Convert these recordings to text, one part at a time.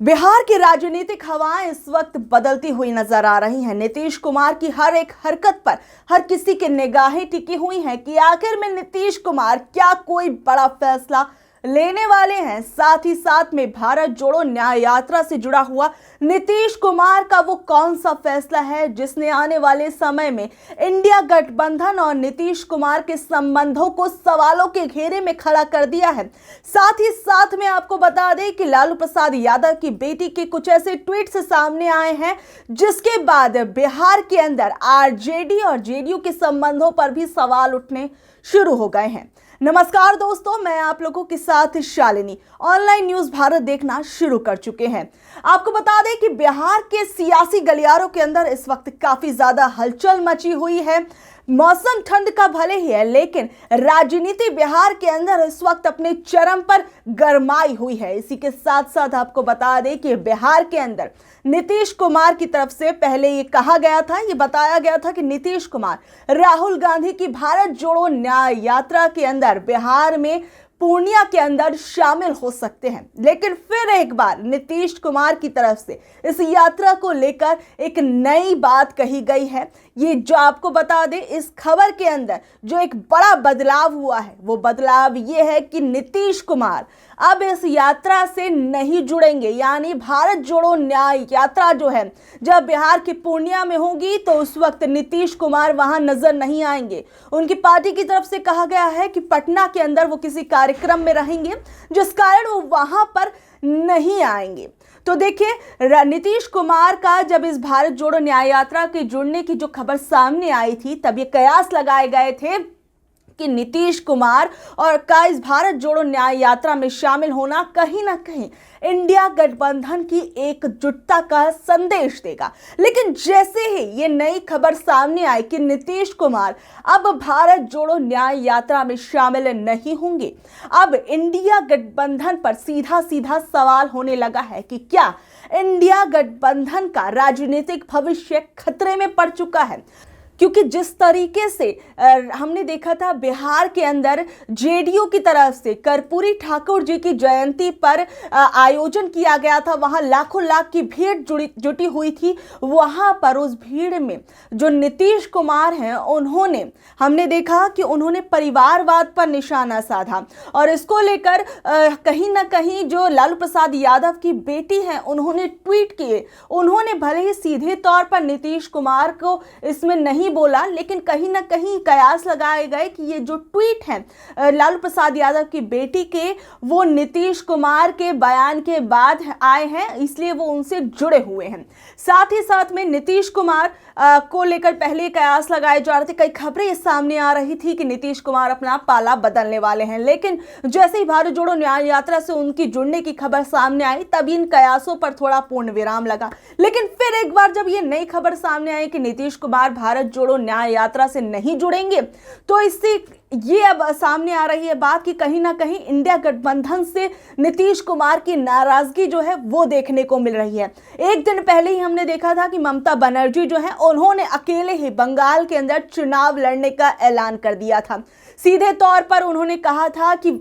बिहार की राजनीतिक हवाएं इस वक्त बदलती हुई नजर आ रही हैं। नीतीश कुमार की हर एक हरकत पर हर किसी की निगाहें टिकी हुई हैं कि आखिर में नीतीश कुमार क्या कोई बड़ा फैसला लेने वाले हैं। साथ ही साथ में भारत जोड़ो न्याय यात्रा से जुड़ा हुआ नीतीश कुमार का वो कौन सा फैसला है जिसने आने वाले समय में इंडिया गठबंधन और नीतीश कुमार के संबंधों को सवालों के घेरे में खड़ा कर दिया है। साथ ही साथ में आपको बता दें कि लालू प्रसाद यादव की बेटी के कुछ ऐसे ट्वीट्स सामने आए हैं जिसके बाद बिहार के अंदर आरजेडी और जेडीयू के संबंधों पर भी सवाल उठने शुरू हो गए हैं। नमस्कार दोस्तों, मैं आप लोगों के साथ शालिनी ऑनलाइन न्यूज भारत देखना शुरू कर चुके हैं। आपको बता दें कि बिहार के सियासी गलियारों के अंदर इस वक्त काफी ज्यादा हलचल मची हुई है। मौसम ठंड का भले ही है, लेकिन राजनीति बिहार के अंदर इस वक्त अपने चरम पर गरमाई हुई है। इसी के साथ साथ आपको बता दें कि बिहार के अंदर नीतीश कुमार की तरफ से पहले ये कहा गया था, ये बताया गया था कि नीतीश कुमार राहुल गांधी की भारत जोड़ो न्याय यात्रा के अंदर बिहार में पूर्णिया के अंदर शामिल हो सकते हैं। लेकिन फिर एक बार नीतीश कुमार की तरफ से इस यात्रा को लेकर एक नई बात कही गई है। ये जो आपको बता दें, इस खबर के अंदर जो एक बड़ा बदलाव हुआ है वो बदलाव ये है कि नीतीश कुमार अब इस यात्रा से नहीं जुड़ेंगे। यानी भारत जोड़ो न्याय यात्रा जो है जब बिहार के पूर्णिया में होगी तो उस वक्त नीतीश कुमार वहां नजर नहीं आएंगे। उनकी पार्टी की तरफ से कहा गया है कि पटना के अंदर वो किसी कार्यक्रम में रहेंगे, जिस कारण वो वहां पर नहीं आएंगे। तो देखिए, नीतीश कुमार का जब इस भारत जोड़ो न्याय यात्रा के जुड़ने की जो खबर सामने आई थी तब ये कयास लगाए गए थे कि नीतीश कुमार और का इस भारत जोड़ो न्याय यात्रा में शामिल होना कहीं ना कहीं इंडिया गठबंधन की एकजुटता का संदेश देगा। लेकिन जैसे ही ये नई खबर सामने आई कि नीतीश कुमार अब भारत जोड़ो न्याय यात्रा में शामिल नहीं होंगे, अब इंडिया गठबंधन पर सीधा सीधा सवाल होने लगा है कि क्या इंडिया गठबंधन का राजनीतिक भविष्य खतरे में पड़ चुका है। क्योंकि जिस तरीके से हमने देखा था बिहार के अंदर जेडीयू की तरफ से कर्पूरी ठाकुर जी की जयंती पर आयोजन किया गया था, वहां लाखों लाख की भीड़ जुटी हुई थी। वहां पर उस भीड़ में जो नीतीश कुमार हैं उन्होंने हमने देखा कि उन्होंने परिवारवाद पर निशाना साधा और इसको लेकर कहीं ना कहीं जो लालू प्रसाद यादव की बेटी हैं उन्होंने ट्वीट किए। उन्होंने भले ही सीधे तौर पर नीतीश कुमार को इसमें नहीं बोला, लेकिन कहीं ना कहीं कयास लगाए गए कि ये जो ट्वीट हैं लालू प्रसाद यादव की बेटी के, वो नीतीश कुमार के बयान के बाद आए हैं, इसलिए वो उनसे जुड़े हुए हैं। साथ ही साथ में नीतीश कुमार को लेकर पहले कयास लगाए जा रहे थे, कई खबरें सामने आ रही थी कि नीतीश कुमार अपना पाला बदलने वाले हैं। लेकिन जैसे ही भारत जोड़ो न्याय यात्रा से उनकी जुड़ने की खबर सामने आई तब इन कयासों पर थोड़ा पूर्ण विराम लगा। लेकिन फिर एक बार जब ये नई खबर सामने आई कि नीतीश कुमार भारत जोड़ो न्याय यात्रा से नहीं जुड़ेंगे, तो इससे ये अब सामने आ रही है बात कि कहीं ना कहीं इंडिया गठबंधन से नीतीश कुमार की नाराजगी जो है वो देखने को मिल रही है। एक दिन पहले ही हमने देखा था कि ममता बनर्जी जो है उन्होंने अकेले ही बंगाल के अंदर चुनाव लड़ने का ऐलान कर दिया था। सीधे तौर पर उन्होंने कहा था कि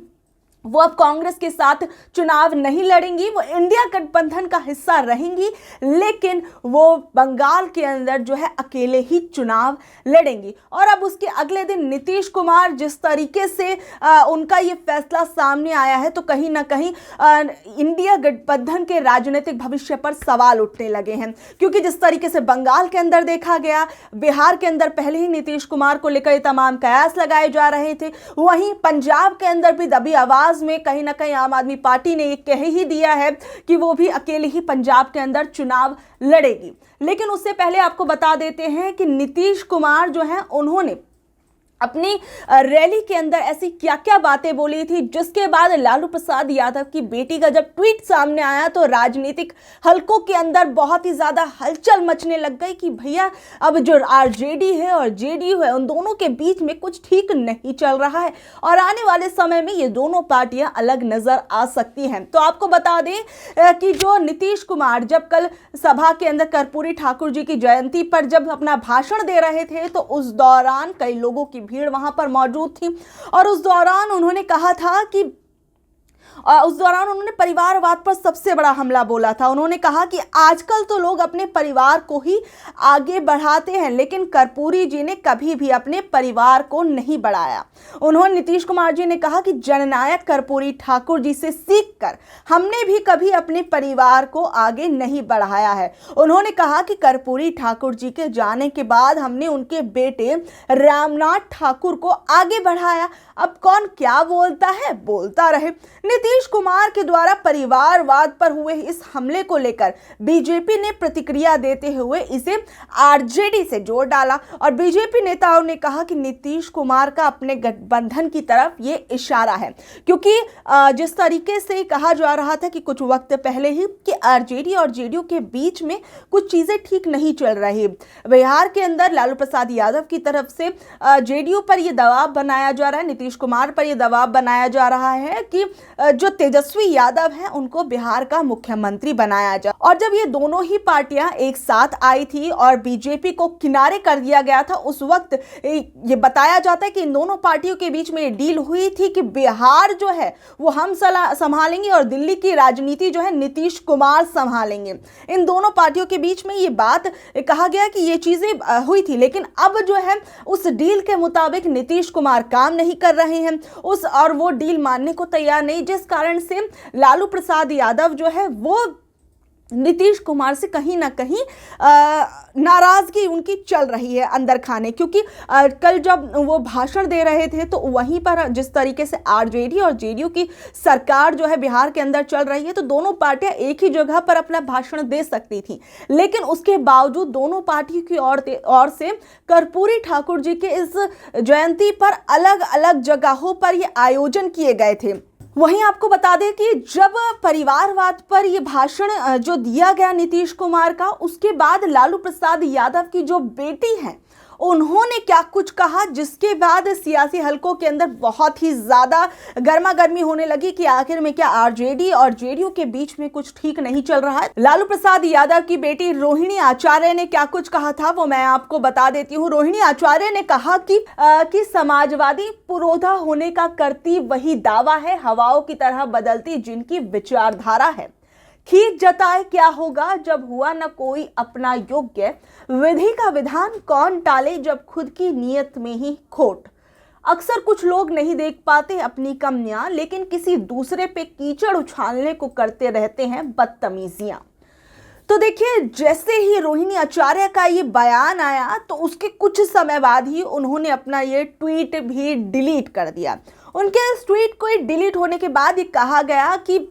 वो अब कांग्रेस के साथ चुनाव नहीं लड़ेंगी, वो इंडिया गठबंधन का हिस्सा रहेंगी, लेकिन वो बंगाल के अंदर जो है अकेले ही चुनाव लड़ेंगी। और अब उसके अगले दिन नीतीश कुमार जिस तरीके से उनका ये फैसला सामने आया है तो कहीं ना कहीं इंडिया गठबंधन के राजनीतिक भविष्य पर सवाल उठने लगे हैं। क्योंकि जिस तरीके से बंगाल के अंदर देखा गया, बिहार के अंदर पहले ही नीतीश कुमार को लेकर तमाम कयास लगाए जा रहे थे, वहीं पंजाब के अंदर भी दबी आवाज में कहीं ना कहीं आम आदमी पार्टी ने कह ही दिया है कि वो भी अकेले ही पंजाब के अंदर चुनाव लड़ेगी। लेकिन उससे पहले आपको बता देते हैं कि नीतीश कुमार जो हैं उन्होंने अपनी रैली के अंदर ऐसी क्या क्या बातें बोली थी, जिसके बाद लालू प्रसाद यादव की बेटी का जब ट्वीट सामने आया तो राजनीतिक हलकों के अंदर बहुत ही ज्यादा हलचल मचने लग गई कि भैया अब जो आरजेडी है और जेडीयू है उन दोनों के बीच में कुछ ठीक नहीं चल रहा है और आने वाले समय में ये दोनों पार्टियां अलग नजर आ सकती हैं। तो आपको बता दें कि जो नीतीश कुमार जब कल सभा के अंदर कर्पूरी ठाकुर जी की जयंती पर जब अपना भाषण दे रहे थे तो उस दौरान कई लोगों की भीड़ वहां पर मौजूद थी और उस दौरान उन्होंने कहा था कि और उस दौरान उन्होंने परिवारवाद पर सबसे बड़ा हमला बोला था। उन्होंने कहा कि आजकल तो लोग अपने परिवार को ही आगे बढ़ाते हैं, लेकिन कर्पूरी जी ने कभी भी अपने परिवार को नहीं बढ़ाया। उन्होंने नीतीश कुमार जी ने कहा कि जननायक कर्पूरी ठाकुर जी से सीखकर हमने भी कभी अपने परिवार को आगे नहीं बढ़ाया है। उन्होंने कहा कि कर्पूरी ठाकुर जी के जाने के बाद हमने उनके बेटे रामनाथ ठाकुर को आगे बढ़ाया। अब कौन क्या बोलता है, बोलता रहे। नीतीश कुमार के द्वारा परिवारवाद पर हुए इस हमले को लेकर बीजेपी ने प्रतिक्रिया देते हुए इसे आरजेडी से जोड़ डाला और बीजेपी नेताओं ने कहा कि नीतीश कुमार का अपने गठबंधन की तरफ ये इशारा है, क्योंकि जिस तरीके से कहा जा रहा था कि कुछ वक्त पहले ही कि आरजेडी और जेडीयू के बीच में कुछ चीजें ठीक नहीं चल रही। बिहार के अंदर लालू प्रसाद यादव की तरफ से जेडीयू पर यह दबाव बनाया जा रहा है, नीतीश कुमार पर यह दबाव बनाया जा रहा है कि जो तेजस्वी यादव हैं उनको बिहार का मुख्यमंत्री बनाया जाए। और जब ये दोनों ही पार्टियां एक साथ आई थी और बीजेपी को किनारे कर दिया गया था, उस वक्त ये बताया जाता है कि इन दोनों पार्टियों के बीच में ये डील हुई थी कि बिहार जो है वो हम संभालेंगे और दिल्ली की राजनीति जो है नीतीश कुमार संभालेंगे। इन दोनों पार्टियों के बीच में ये बात कहा गया कि ये चीजें हुई थी, लेकिन अब जो है उस डील के मुताबिक नीतीश कुमार काम नहीं कर रहे हैं और वो डील मानने को तैयार नहीं, जिस कारण से लालू प्रसाद यादव जो है वो नीतीश कुमार से कहीं ना कहीं नाराजगी उनकी चल रही है अंदर खाने। क्योंकि कल जब वो भाषण दे रहे थे तो वहीं पर जिस तरीके से आरजेडी और जेडीयू की सरकार जो है बिहार के अंदर चल रही है, तो दोनों पार्टियां एक ही जगह पर अपना भाषण दे सकती थी, लेकिन उसके बावजूद दोनों पार्टियों की ओर से कर्पूरी ठाकुर जी के इस जयंती पर अलग अलग जगहों पर ये आयोजन किए गए थे। वहीं आपको बता दें कि जब परिवारवाद पर यह भाषण जो दिया गया नीतीश कुमार का, उसके बाद लालू प्रसाद यादव की जो बेटी है उन्होंने क्या कुछ कहा, जिसके बाद सियासी हलकों के अंदर बहुत ही ज्यादा गर्मा गर्मी होने लगी कि आखिर में क्या आरजेडी और जेडीयू के बीच में कुछ ठीक नहीं चल रहा है। लालू प्रसाद यादव की बेटी रोहिणी आचार्य ने क्या कुछ कहा था वो मैं आपको बता देती हूँ। रोहिणी आचार्य ने कहा कि समाजवादी पुरोधा होने का करती वही दावा है, हवाओं की तरह बदलती जिनकी विचारधारा है। खींच जताए क्या होगा जब हुआ न कोई अपना योग्य, विधि का विधान कौन टाले जब खुद की नीयत में ही खोट। अक्सर कुछ लोग नहीं देख पाते अपनी कमियां, लेकिन किसी दूसरे पे कीचड़ उछालने को करते रहते हैं बदतमीजियां। तो देखिए, जैसे ही रोहिणी आचार्य का ये बयान आया तो उसके कुछ समय बाद ही उन्होंने अपना ये ट्वीट भी डिलीट कर दिया। उनके इस ट्वीट को डिलीट होने के बाद ये कहा गया कि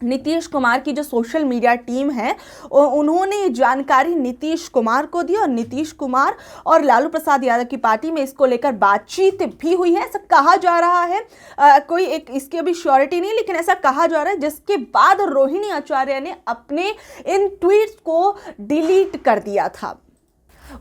नीतीश कुमार की जो सोशल मीडिया टीम है उन्होंने ये जानकारी नीतीश कुमार को दी और नीतीश कुमार और लालू प्रसाद यादव की पार्टी में इसको लेकर बातचीत भी हुई है, ऐसा कहा जा रहा है। कोई एक इसकी अभी श्योरिटी नहीं, लेकिन ऐसा कहा जा रहा है, जिसके बाद रोहिणी आचार्य ने अपने इन ट्वीट्स को डिलीट कर दिया था।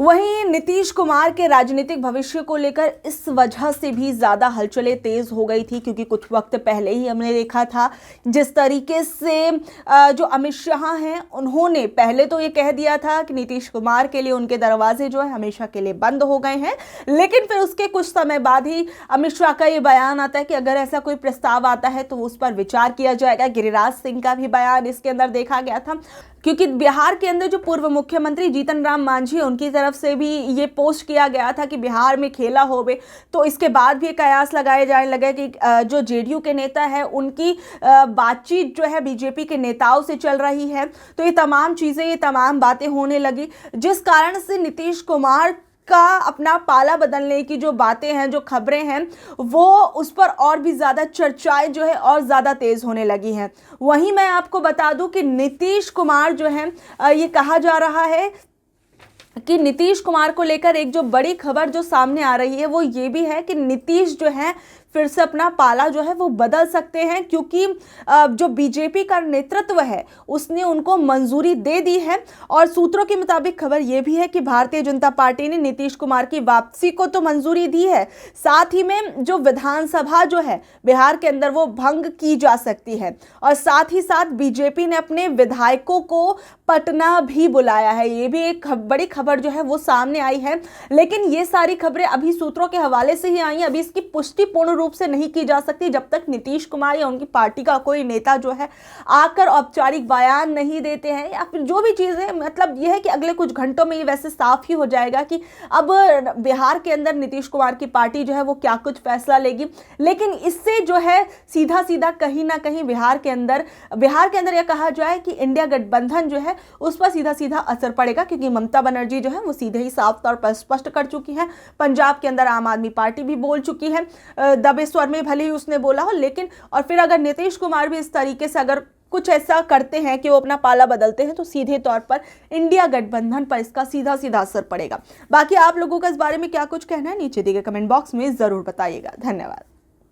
वहीं नीतीश कुमार के राजनीतिक भविष्य को लेकर इस वजह से भी ज्यादा हलचलें तेज हो गई थी, क्योंकि कुछ वक्त पहले ही हमने देखा था जिस तरीके से जो अमित शाह हैं उन्होंने पहले तो ये कह दिया था कि नीतीश कुमार के लिए उनके दरवाजे जो है हमेशा के लिए बंद हो गए हैं, लेकिन फिर उसके कुछ समय बाद ही अमित शाह का ये बयान आता है कि अगर ऐसा कोई प्रस्ताव आता है तो उस पर विचार किया जाएगा। गिरिराज सिंह का भी बयान इसके अंदर देखा गया था, क्योंकि बिहार के अंदर जो पूर्व मुख्यमंत्री जीतन राम मांझी उनकी तरफ से भी ये पोस्ट किया गया था कि बिहार में खेला होवे, तो इसके बाद भी कयास लगाए जाने लगे कि जो जेडीयू के नेता है उनकी बातचीत जो है बीजेपी के नेताओं से चल रही है। तो ये तमाम चीज़ें, ये तमाम बातें होने लगी, जिस कारण से नीतीश कुमार का अपना पाला बदलने की जो बातें हैं, जो खबरें हैं, वो उस पर और भी ज़्यादा चर्चाएं जो है और ज़्यादा तेज़ होने लगी हैं। वहीं मैं आपको बता दूं कि नीतीश कुमार जो है ये कहा जा रहा है कि नीतीश कुमार को लेकर एक जो बड़ी खबर जो सामने आ रही है वो ये भी है कि नीतीश जो है फिर से अपना पाला जो है वो बदल सकते हैं, क्योंकि जो बीजेपी का नेतृत्व है उसने उनको मंजूरी दे दी है। और सूत्रों के मुताबिक खबर ये भी है कि भारतीय जनता पार्टी ने नीतीश कुमार की वापसी को तो मंजूरी दी है, साथ ही में जो विधानसभा जो है बिहार के अंदर वो भंग की जा सकती है, और साथ ही साथ बीजेपी ने अपने विधायकों को पटना भी बुलाया है। ये भी एक बड़ी खबर जो है वो सामने आई है, लेकिन ये सारी खबरें अभी सूत्रों के हवाले से ही आई हैं, अभी इसकी पुष्टि पूर्ण रूप से नहीं की जा सकती जब तक नीतीश कुमार या उनकी पार्टी का कोई नेता जो है आकर औपचारिक बयान नहीं देते हैं, या फिर जो भी चीज़ें, मतलब यह है कि अगले कुछ घंटों में ये वैसे साफ ही हो जाएगा कि अब बिहार के अंदर नीतीश कुमार की पार्टी जो है वो क्या कुछ फैसला लेगी। लेकिन इससे जो है सीधा सीधा कहीं ना कहीं बिहार के अंदर यह कहा जाए कि इंडिया गठबंधन जो है उस पर सीधा सीधा असर पड़ेगा, क्योंकि ममता बनर्जी जो है वो सीधे ही साफ तौर पर स्पष्ट कर चुकी हैं। पंजाब के अंदर आम आदमी पार्टी भी बोल चुकी है, दबे स्वर में भले ही उसने बोला हो, लेकिन और फिर अगर नीतीश कुमार भी इस तरीके से अगर कुछ ऐसा करते हैं कि वो अपना पाला बदलते हैं तो सीधे तौर पर इंडिया गठबंधन पर इसका सीधा सीधा असर पड़ेगा। बाकी आप लोगों का इस बारे में क्या कुछ कहना है नीचे दिए गए कमेंट बॉक्स में जरूर बताइएगा। धन्यवाद।